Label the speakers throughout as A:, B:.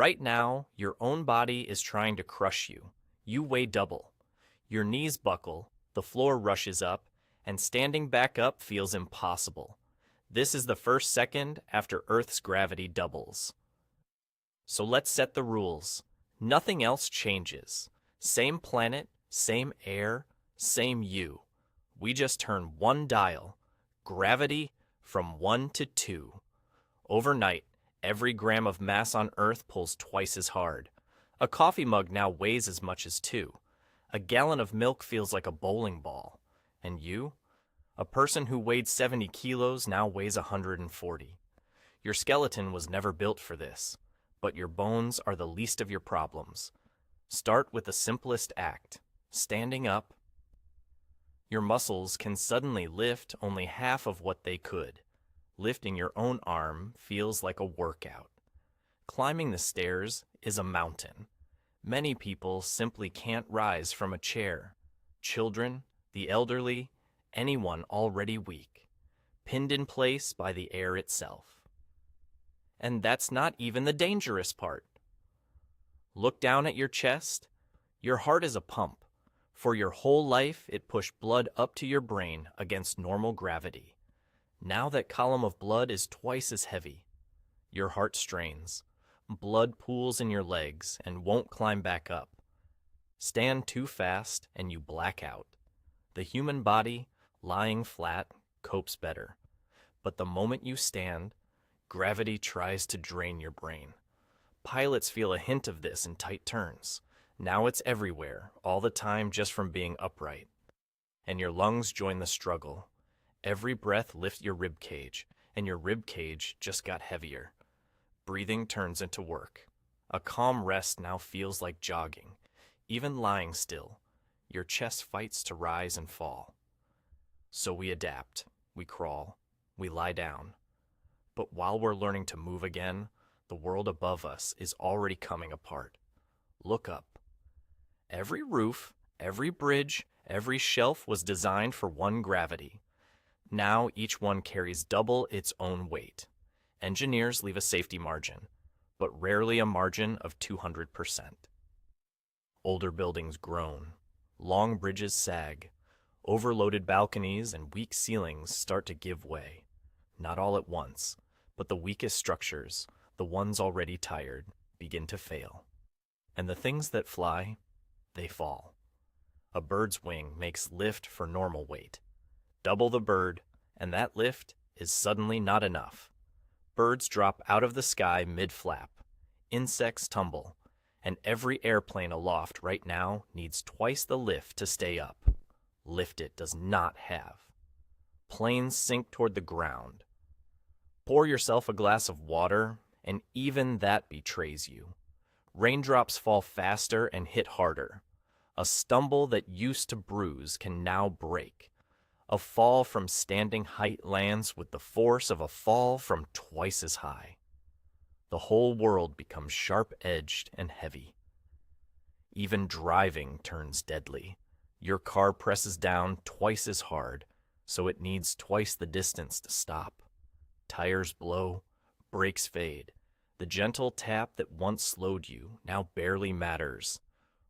A: Right now, your own body is trying to crush you. You weigh double. Your knees buckle, the floor rushes up, and standing back up feels impossible. This is the first second after Earth's gravity doubles. So let's set the rules. Nothing else changes. Same planet, same air, same you. We just turn one dial, gravity, from 1 to 2. Overnight, every gram of mass on Earth pulls twice as hard. A coffee mug now weighs as much as 2. A gallon of milk feels like a bowling ball. And you? A person who weighed 70 kilos now weighs 140. Your skeleton was never built for this, but your bones are the least of your problems. Start with the simplest act, standing up. Your muscles can suddenly lift only half of what they could. Lifting your own arm feels like a workout. Climbing the stairs is a mountain. Many people simply can't rise from a chair. Children, the elderly, anyone already weak, pinned in place by the air itself. And that's not even the dangerous part. Look down at your chest. Your heart is a pump. For your whole life, it pushed blood up to your brain against normal gravity. Now that column of blood is twice as heavy. Your heart strains. Blood pools in your legs and won't climb back up. Stand too fast and you black out. The human body, lying flat, copes better. But the moment you stand, gravity tries to drain your brain. Pilots feel a hint of this in tight turns. Now it's everywhere, all the time just from being upright. And your lungs join the struggle. Every breath lifts your rib cage, and your rib cage just got heavier. Breathing turns into work. A calm rest now feels like jogging. Even lying still, your chest fights to rise and fall. So we adapt, we crawl, we lie down. But while we're learning to move again, the world above us is already coming apart. Look up. Every roof, every bridge, every shelf was designed for one gravity. Now each one carries double its own weight. Engineers leave a safety margin, but rarely a margin of 200%. Older buildings groan. Long bridges sag. Overloaded balconies and weak ceilings start to give way. Not all at once, but the weakest structures, the ones already tired, begin to fail. And the things that fly, they fall. A bird's wing makes lift for normal weight. Double the bird, and that lift is suddenly not enough. Birds drop out of the sky mid-flap. Insects tumble, and every airplane aloft right now needs twice the lift to stay up. Lift it does not have. Planes sink toward the ground. Pour yourself a glass of water, and even that betrays you. Raindrops fall faster and hit harder. A stumble that used to bruise can now break. A fall from standing height lands with the force of a fall from twice as high. The whole world becomes sharp-edged and heavy. Even driving turns deadly. Your car presses down twice as hard, so it needs twice the distance to stop. Tires blow, brakes fade. The gentle tap that once slowed you now barely matters.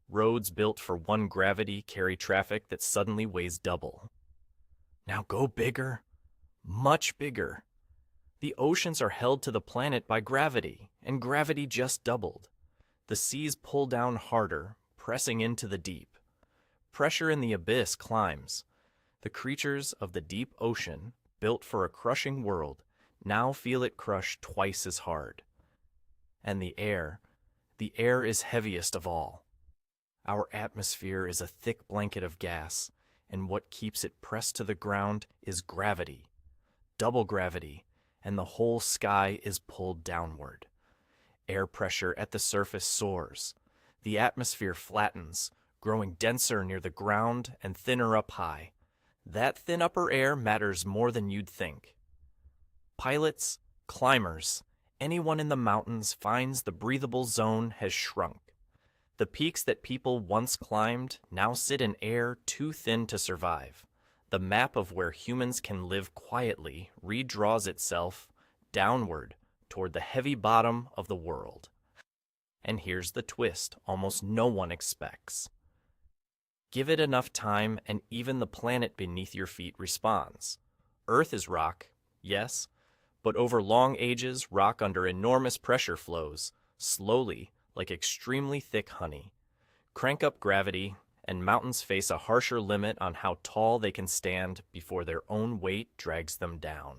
A: Roads built for one gravity carry traffic that suddenly weighs double. Now go bigger, much bigger. The oceans are held to the planet by gravity, and gravity just doubled. The seas pull down harder, pressing into the deep. Pressure in the abyss climbs. The creatures of the deep ocean, built for a crushing world, now feel it crush twice as hard. And the air is heaviest of all. Our atmosphere is a thick blanket of gas, and what keeps it pressed to the ground is gravity. Double gravity, and the whole sky is pulled downward. Air pressure at the surface soars. The atmosphere flattens, growing denser near the ground and thinner up high. That thin upper air matters more than you'd think. Pilots, climbers, anyone in the mountains finds the breathable zone has shrunk. The peaks that people once climbed now sit in air too thin to survive. The map of where humans can live quietly redraws itself downward toward the heavy bottom of the world. And here's the twist almost no one expects. Give it enough time and even the planet beneath your feet responds. Earth is rock, yes, but over long ages, rock under enormous pressure flows, slowly, like extremely thick honey. Crank up gravity, and mountains face a harsher limit on how tall they can stand before their own weight drags them down.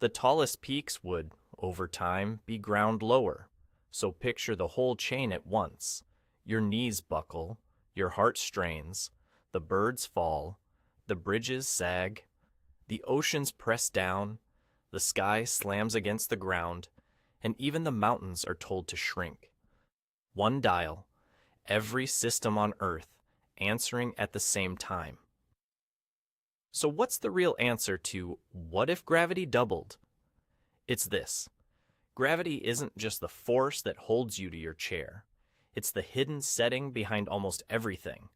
A: The tallest peaks would, over time, be ground lower, so picture the whole chain at once. Your knees buckle, your heart strains, the birds fall, the bridges sag, the oceans press down, the sky slams against the ground, and even the mountains are told to shrink. One dial, every system on Earth, answering at the same time. So what's the real answer to what if gravity doubled? It's this. Gravity isn't just the force that holds you to your chair. It's the hidden setting behind almost everything.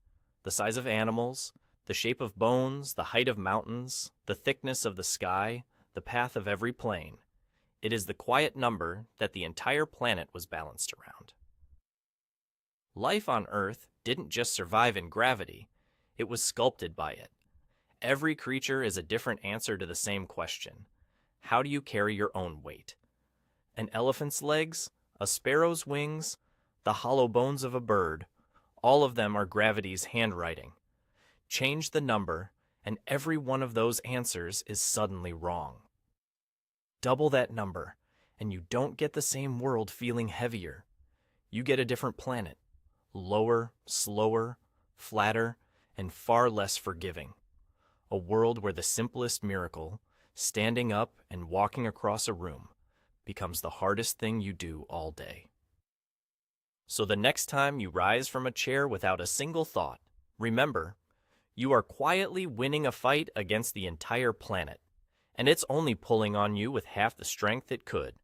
A: The size of animals, the shape of bones, the height of mountains, the thickness of the sky, the path of every plane. It is the quiet number that the entire planet was balanced around. Life on Earth didn't just survive in gravity, it was sculpted by it. Every creature is a different answer to the same question. How do you carry your own weight? An elephant's legs, a sparrow's wings, the hollow bones of a bird, all of them are gravity's handwriting. Change the number, and every one of those answers is suddenly wrong. Double that number, and you don't get the same world feeling heavier. You get a different planet, lower, slower, flatter, and far less forgiving. A world where the simplest miracle, standing up and walking across a room, becomes the hardest thing you do all day. So the next time you rise from a chair without a single thought, remember, you are quietly winning a fight against the entire planet, and it's only pulling on you with half the strength it could.